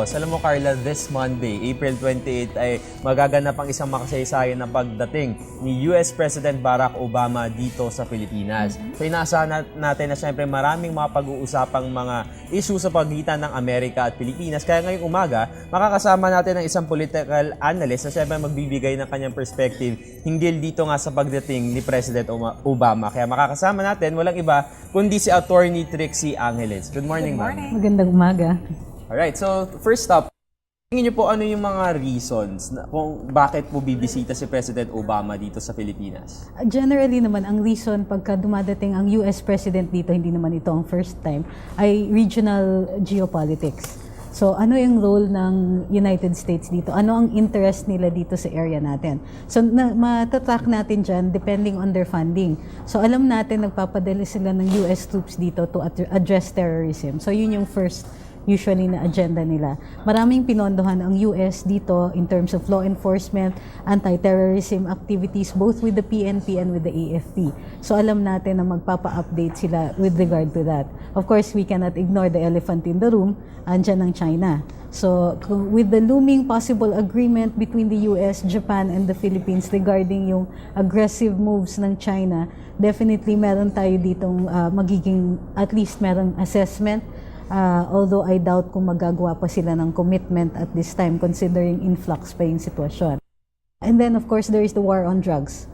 Diyos. Alam mo Carla, this Monday, April 28 ay magaganap ang isang makasaysayan na pagdating ni US President Barack Obama dito sa Pilipinas. So inaasahan natin na syempre maraming mga pag-uusapang mga issue sa pagitan ng Amerika at Pilipinas. Kaya ngayong umaga, makakasama natin ang isang political analyst na syempre magbibigay ng kanyang perspective hinggil dito nga sa pagdating ni President Obama. Kaya makakasama natin, walang iba kundi si Atty. Trixie Angeles. Good morning, ma'am. Magandang umaga. Alright, so first up, tingin niyo po ano yung mga reasons kung bakit po bibisita si President Obama dito sa Pilipinas? Generally naman, ang reason pagka dumadating ang US President dito, hindi naman ito ang first time, ay regional geopolitics. So, ano yung role ng United States dito? Ano ang interest nila dito sa area natin? So, matatrack natin dyan depending on their funding. So, alam natin nagpapadala sila ng US troops dito to address terrorism. So, yun yung first usually na agenda nila. Maraming pinondohan ang US dito in terms of law enforcement, anti-terrorism activities, both with the PNP and with the AFP. So alam natin na magpapa-update sila with regard to that. Of course, we cannot ignore the elephant in the room, andyan ang China. So with the looming possible agreement between the US, Japan, and the Philippines regarding yung aggressive moves ng China, definitely meron tayo ditong magiging, at least merong assessment. Although I doubt kung magagawa pa sila ng commitment at this time considering influx pa yung sitwasyon. And then of course there is the war on drugs.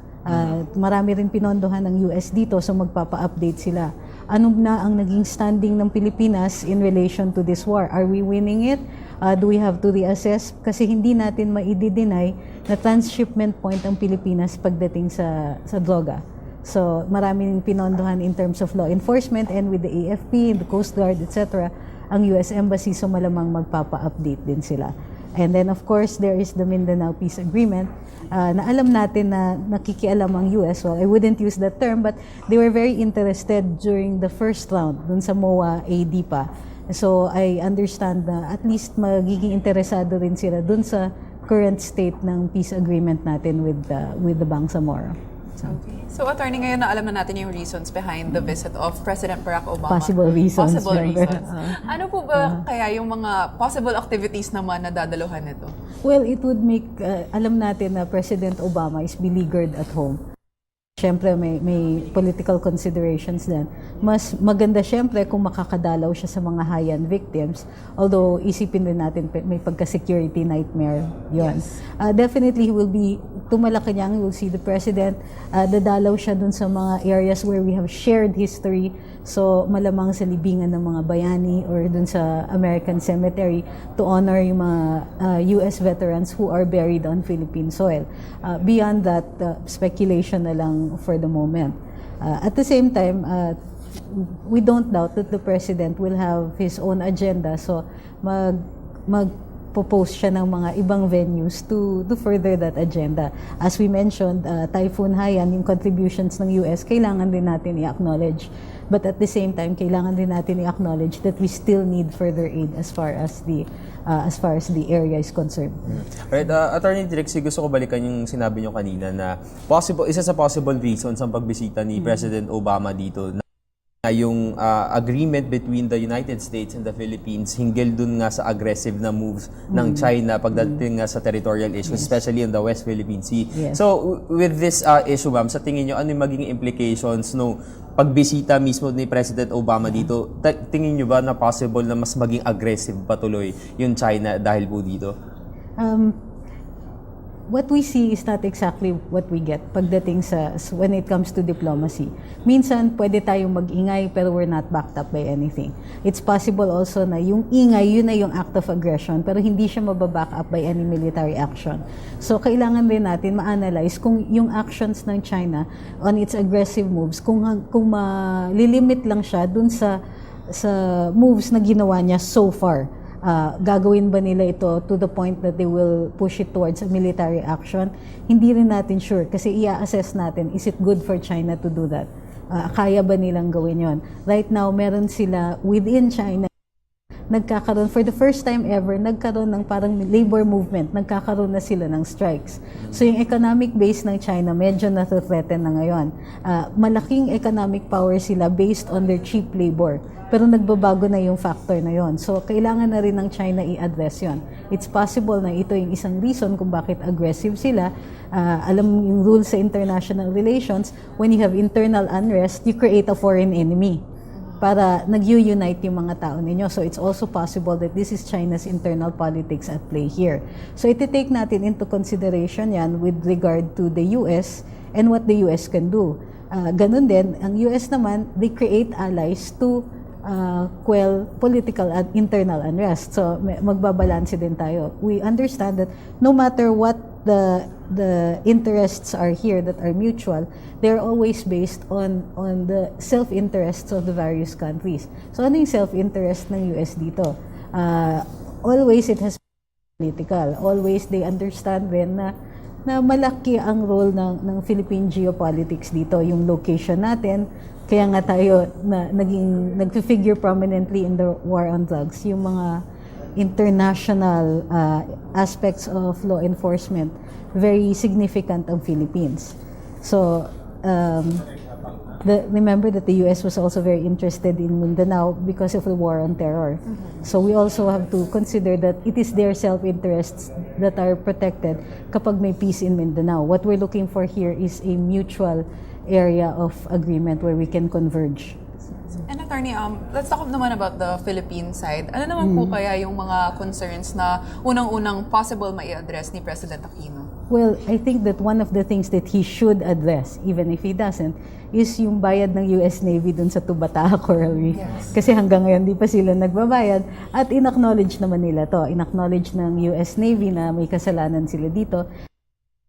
Marami rin pinondohan ng US dito, so magpapa-update sila. Ano na ang naging standing ng Pilipinas in relation to this war? Are we winning it? Do we have to reassess? Kasi hindi natin maidi-deny na transshipment point ang Pilipinas pagdating sa droga. So, maraming pinondohan in terms of law enforcement and with the AFP, the Coast Guard, etc. Ang US Embassy, so malamang magpapa-update din sila. And then, of course, there is the Mindanao Peace Agreement na alam natin na nakikialam ang US. Well, I wouldn't use that term, but they were very interested during the first round, dun sa MOA AD pa. So, I understand na at least magiging interesado rin sila dun sa current state ng peace agreement natin with the Bangsamoro. Okay. So, attorney, ngayon na alam na natin yung reasons behind the visit of President Barack Obama. Possible reasons. Possible reasons. Ano po ba kaya yung mga possible activities naman na dadaluhan nito? Well, it would make, alam natin na President Obama is beleaguered at home. Siyempre, may political considerations din. Mas maganda siyempre kung makakadalaw siya sa mga high-end victims. Although, isipin din natin, may pagka-security nightmare yun. Yes. Definitely, he will be to Malacanang, we'll see the President. Dadalaw siya dun sa mga areas where we have shared history. So, malamang sa libingan ng mga bayani or dun sa American Cemetery to honor yung mga US veterans who are buried on Philippine soil. Beyond that, speculation na lang for the moment. At the same time, we don't doubt that the President will have his own agenda. So, propose siya ng mga ibang venues to further that agenda. As we mentioned, Typhoon Haiyan, yung contributions ng US, kailangan din natin i-acknowledge. But at the same time, kailangan din natin i-acknowledge that we still need further aid as far as the area is concerned. Right, Attorney Trixie, gusto ko balikan yung sinabi nyo kanina na isa sa possible reasons ang pagbisita ni President Obama dito na yung agreement between the United States and the Philippines hinggil dun nga sa aggressive na moves ng China pagdating nga sa territorial issues, especially in the West Philippine Sea. Yes. So, with this issue, ma'am, sa tingin nyo, ano yung magiging implications no pagbisita mismo ni President Obama dito? Tingin nyo ba na possible na mas maging aggressive patuloy yung China dahil po dito? What we see is not exactly what we get pagdating when it comes to diplomacy. Minsan, pwede tayong mag-ingay pero we're not backed up by anything. It's possible also na yung ingay, yun na yung act of aggression pero hindi siya mababack up by any military action. So, kailangan din natin ma-analyze kung yung actions ng China on its aggressive moves, kung malilimit lang siya dun sa moves na ginawa niya so far. Gagawin ba nila ito to the point that they will push it towards a military action? Hindi rin natin sure kasi i-assess natin, is it good for China to do that? Kaya ba nilang gawin yon? Right now, meron sila within China nagkakaroon, for the first time ever, nagkaroon ng parang labor movement, nagkakaroon na sila ng strikes. So yung economic base ng China, medyo na-threaten na ngayon. Malaking economic power sila based on their cheap labor. Pero nagbabago na yung factor na yon. So kailangan na rin ng China i-address yon. It's possible na ito yung isang reason kung bakit aggressive sila. Alam yung rules sa international relations, when you have internal unrest, you create a foreign enemy para nag-unite yung mga tao ninyo. So it's also possible that this is China's internal politics at play here. So iti-take natin into consideration yan with regard to the US and what the US can do. Ganun din, ang US naman, they create allies to quell political and internal unrest. So magbabalanse din tayo. We understand that no matter what the interests are here that are mutual, they're always based on the self-interests of the various countries. So ano yung self-interest ng US dito? Always it has political. Always they understand din na malaki ang role ng Philippine geopolitics dito, yung location natin. Kaya nga tayo nag-figure prominently in the war on drugs, yung mga international aspects of law enforcement, very significant ang Philippines. So, remember that the US was also very interested in Mindanao because of the war on terror. So we also have to consider that it is their self-interests that are protected kapag may peace in Mindanao. What we're looking for here is a mutual area of agreement where we can converge. And Attorney, let's talk naman about the Philippine side. Ano naman po kaya yung mga concerns na unang-unang possible mai-address ni President Aquino? Well, I think that one of the things that he should address, even if he doesn't, is yung bayad ng US Navy dun sa Tubataha Coral Reef. Yes. Kasi hanggang ngayon di pa sila nagbabayad at in-acknowledge naman nila to. In-acknowledge ng US Navy na may kasalanan sila dito.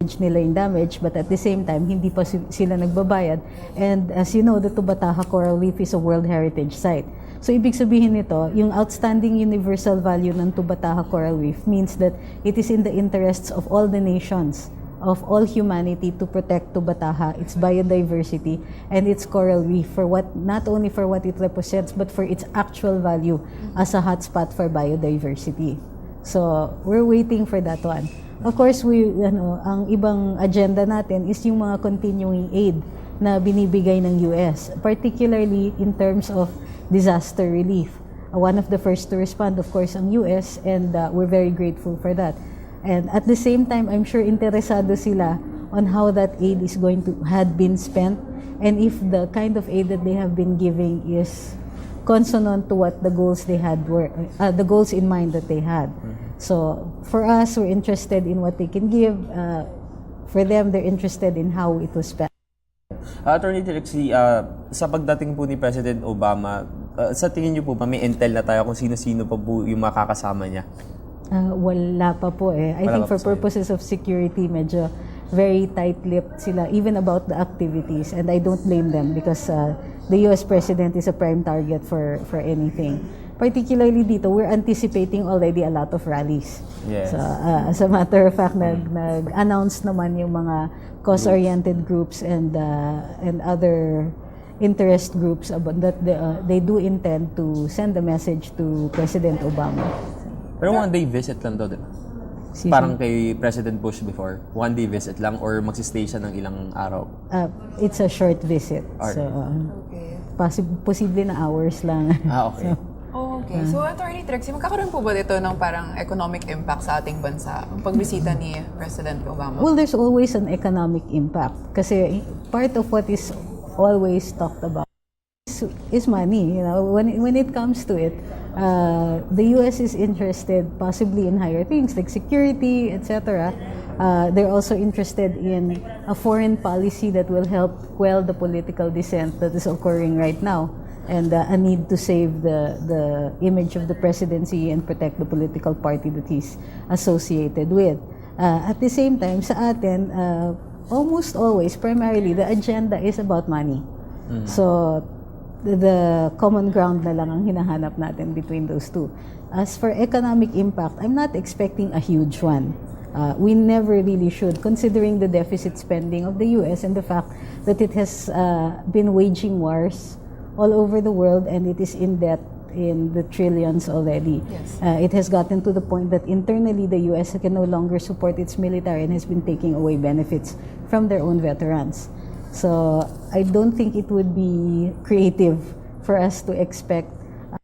Nila yung damage, but at the same time, hindi pa sila nagbabayad. And as you know, the Tubataha Coral Reef is a World Heritage Site. So, ibig sabihin nito, yung outstanding universal value ng Tubataha Coral Reef means that it is in the interests of all the nations, of all humanity to protect Tubataha, its biodiversity, and its coral reef for what, not only for what it represents, but for its actual value as a hotspot for biodiversity. So, we're waiting for that one. Of course, ang ibang agenda natin is yung mga continuing aid na binibigay ng US, particularly in terms of disaster relief. One of the first to respond, of course, ang US, and we're very grateful for that. And at the same time, I'm sure interesado sila on how that aid is going to had been spent, and if the kind of aid that they have been giving is consonant to what the goals they had were, the goals in mind that they had. So for us, we're interested in what they can give. For them, they're interested in how it was spent. Attorney Trixie, sa pagdating po ni President Obama, sa tingin niyo po ba may intel na tayo kung sino-sino pa po yung makakasama niya? Wala pa po eh. I think for purposes of security, medyo very tight-lipped sila, even about the activities. And I don't blame them because the US President is a prime target for anything. Particularly dito, we're anticipating already a lot of rallies. Yes. So, as a matter of fact, nag-announce naman yung mga cause-oriented groups and other interest groups about that they do intend to send a message to President Obama. Pero one-day visit lang to, diba? Parang kay President Bush before, one-day visit lang or magsistay siya ng ilang araw? It's a short visit. Okay. So, posible na hours lang. Okay. Okay. So, Attorney Trixie, magkakaroon po ba dito ng parang economic impact sa ating bansa ang pagbisita ni President Obama? Well, there's always an economic impact kasi part of what is always talked about is money. You know, when it comes to it, the US is interested possibly in higher things like security, etc. They're also interested in a foreign policy that will help quell the political dissent that is occurring right now, and a need to save the image of the presidency and protect the political party that he's associated with. At the same time, sa atin, almost always, primarily, the agenda is about money. So, the common ground na lang ang hinahanap natin between those two. As for economic impact, I'm not expecting a huge one. We never really should, considering the deficit spending of the US and the fact that it has been waging wars all over the world and it is in debt in the trillions already. Yes. It has gotten to the point that internally the US can no longer support its military and has been taking away benefits from their own veterans. So I don't think it would be creative for us to expect a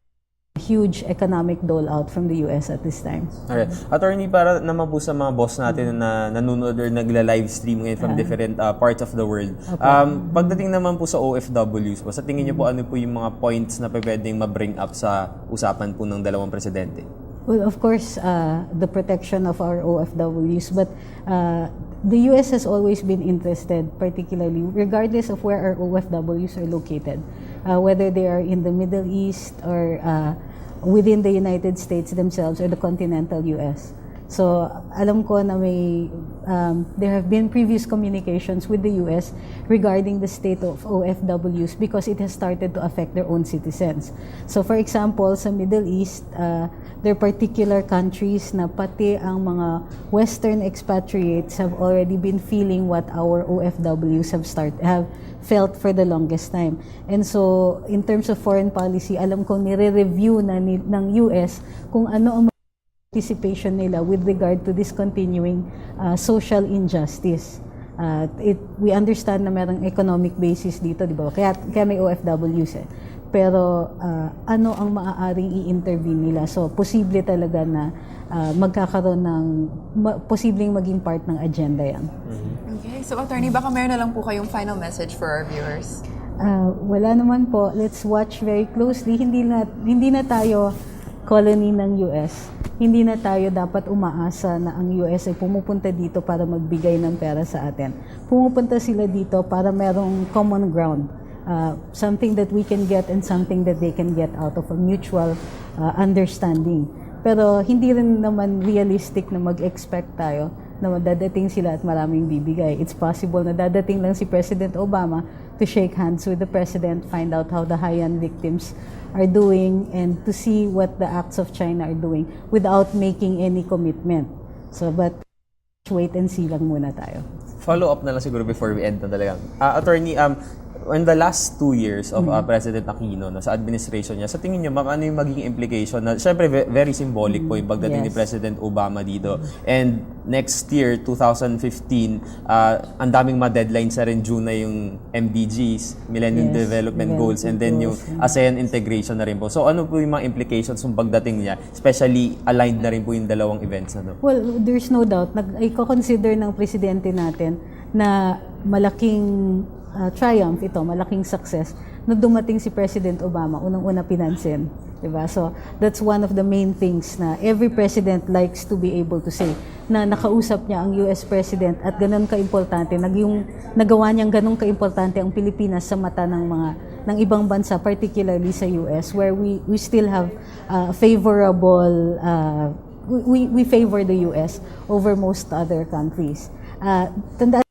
huge economic dole out from the US at this time. Alright. Attorney, para naman po sa mga boss natin na nanonood or nagla-livestream ngayon from different parts of the world. Pagdating naman po sa OFWs po, sa tingin niyo po ano po yung mga points na pwedeng ma-bring up sa usapan po ng dalawang presidente? Well, of course, the protection of our OFWs, but the US has always been interested, particularly regardless of where our OFWs are located, whether they are in the Middle East or within the United States themselves or the continental US. So, alam ko na there have been previous communications with the US regarding the state of OFWs because it has started to affect their own citizens. So, for example, sa Middle East, there are particular countries na pati ang mga Western expatriates have already been feeling what our OFWs have felt for the longest time. And so, in terms of foreign policy, alam ko nire-review ng US kung ano ang participation nila with regard to this continuing social injustice. We understand na mayroong economic basis dito, di ba? Kaya may OFWs eh. Pero ano ang maaaring i-intervene nila? So, posible talaga na magkakaroon ng, posibleng maging part ng agenda yan. Okay, so attorney, baka meron na lang po kayong final message for our viewers. Wala naman po. Let's watch very closely. Hindi na tayo colony ng US. Hindi na tayo dapat umaasa na ang US ay pumupunta dito para magbigay ng pera sa atin. Pumupunta sila dito para merong common ground. Something that we can get and something that they can get out of a mutual understanding. Pero hindi rin naman realistic na mag-expect tayo na dadating sila at maraming bibigay. It's possible na dadating lang si President Obama to shake hands with the President, find out how the Haiyan victims are doing, and to see what the acts of China are doing without making any commitment. So, but wait and see lang muna tayo. Follow up na lang siguro before we end na talaga. Attorney, in the last 2 years of President Aquino sa administration niya, sa tingin niyo, ano yung magiging implication na, syempre, very symbolic po yung pagdating ni President Obama dito. And next year, 2015, ang daming mga deadlines na rin June na yung MDGs, Millennium Development Goals, and then yung ASEAN integration na rin po. So ano po yung mga implications ng pagdating niya? Especially, aligned na rin po yung dalawang events na to. Well, there's no doubt. I-consider ng presidente natin na malaking triumph ito, malaking success na dumating si President Obama, unang-una pinansin. Diba? So, that's one of the main things na every president likes to be able to say na nakausap niya ang US President at ganun ka-importante, nagawa niyang ganun ka-importante ang Pilipinas sa mata ng ibang bansa, particularly sa US, where we still have favorable, we favor the US over most other countries. Tandaan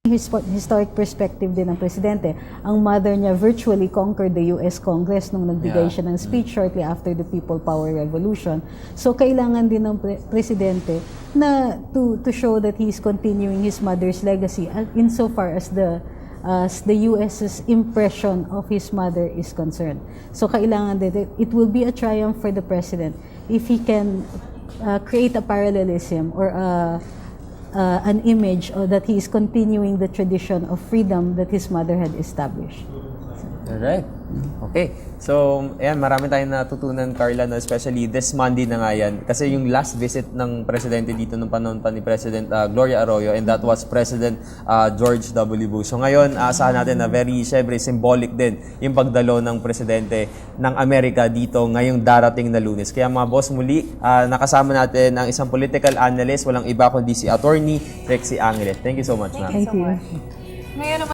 historic perspective din ng presidente. Ang mother niya virtually conquered the US Congress nung nagbigay siya ng speech shortly after the People Power Revolution. So kailangan din ng presidente na to show that he's continuing his mother's legacy insofar as the US's impression of his mother is concerned. So kailangan din, it will be a triumph for the president if he can create a parallelism or an image that he is continuing the tradition of freedom that his mother had established. Alright. Okay. So, ayan, marami tayong natutunan, Carla, no? Especially this Monday na nga yan. Kasi yung last visit ng presidente dito nung panahon pa ni President Gloria Arroyo, and that was President George W. Bush. So ngayon, aasahan natin na very, syempre, symbolic din yung pagdalo ng presidente ng Amerika dito ngayong darating na Lunes. Kaya mga boss, muli, nakasama natin ang isang political analyst, walang iba kundi si Attorney Trixie Angeles. Thank you so much, ma'am. Thank you. Ngayon naman,